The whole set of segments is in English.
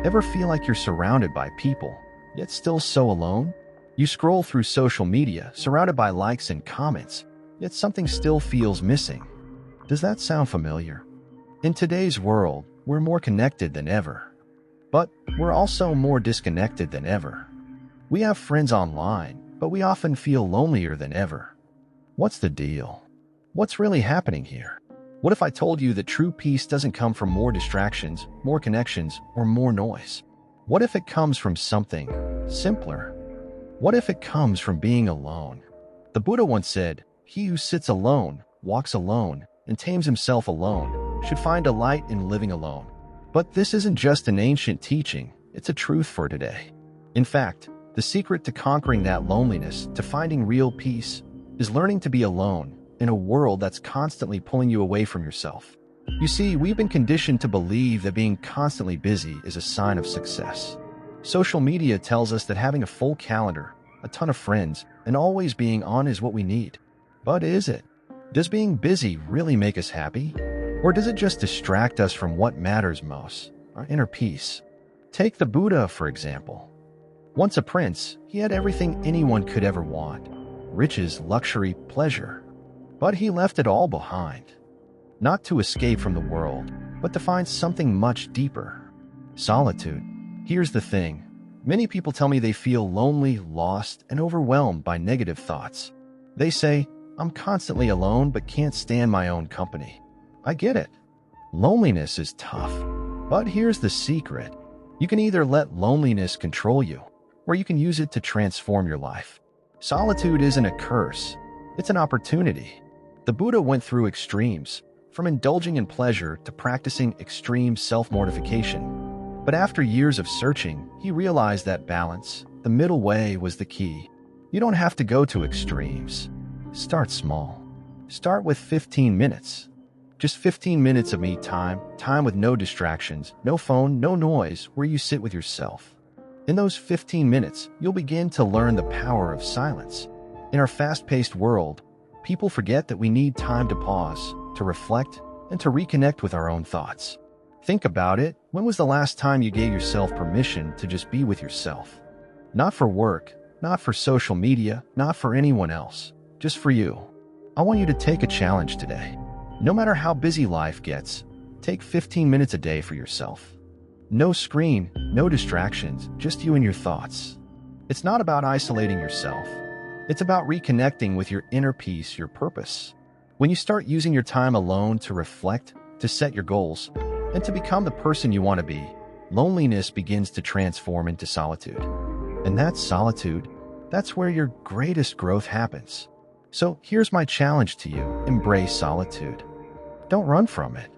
Ever feel like you're surrounded by people, yet still so alone? You scroll through social media, surrounded by likes and comments, yet something still feels missing. Does that sound familiar? In today's world, we're more connected than ever. But we're also more disconnected than ever. We have friends online, but we often feel lonelier than ever. What's the deal? What's really happening here? What if I told you that true peace doesn't come from more distractions, more connections, or more noise? What if it comes from something simpler? What if it comes from being alone? The Buddha once said, "He who sits alone, walks alone, and tames himself alone should find delight in living alone." But this isn't just an ancient teaching, it's a truth for today. In fact, the secret to conquering that loneliness, to finding real peace, is learning to be alone in a world that's constantly pulling you away from yourself. You see, we've been conditioned to believe that being constantly busy is a sign of success. Social media tells us that having a full calendar, a ton of friends, and always being on is what we need. But is it? Does being busy really make us happy? Or does it just distract us from what matters most, our inner peace? Take the Buddha, for example. Once a prince, he had everything anyone could ever want: riches, luxury, pleasure. But he left it all behind. Not to escape from the world, but to find something much deeper: solitude. Here's the thing. Many people tell me they feel lonely, lost, and overwhelmed by negative thoughts. They say, "I'm constantly alone but can't stand my own company." I get it. Loneliness is tough. But here's the secret. You can either let loneliness control you, or you can use it to transform your life. Solitude isn't a curse. It's an opportunity. The Buddha went through extremes, from indulging in pleasure to practicing extreme self-mortification. But after years of searching, he realized that balance, the middle way, was the key. You don't have to go to extremes. Start small. Start with 15 minutes. Just 15 minutes of me time, time with no distractions, no phone, no noise, where you sit with yourself. In those 15 minutes, you'll begin to learn the power of silence. In our fast-paced world, people forget that we need time to pause, to reflect, and to reconnect with our own thoughts. Think about it. When was the last time you gave yourself permission to just be with yourself? Not for work, not for social media, not for anyone else, just for you. I want you to take a challenge today. No matter how busy life gets, take 15 minutes a day for yourself. No screen, no distractions, just you and your thoughts. It's not about isolating yourself. It's about reconnecting with your inner peace, your purpose. When you start using your time alone to reflect, to set your goals, and to become the person you want to be, loneliness begins to transform into solitude. And that solitude, that's where your greatest growth happens. So here's my challenge to you: embrace solitude. Don't run from it.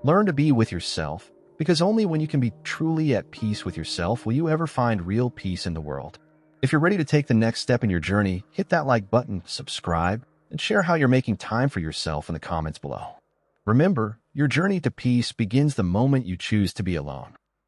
Learn to be with yourself, because only when you can be truly at peace with yourself will you ever find real peace in the world. If you're ready to take the next step in your journey, hit that like button, subscribe, and share how you're making time for yourself in the comments below. Remember, your journey to peace begins the moment you choose to be alone.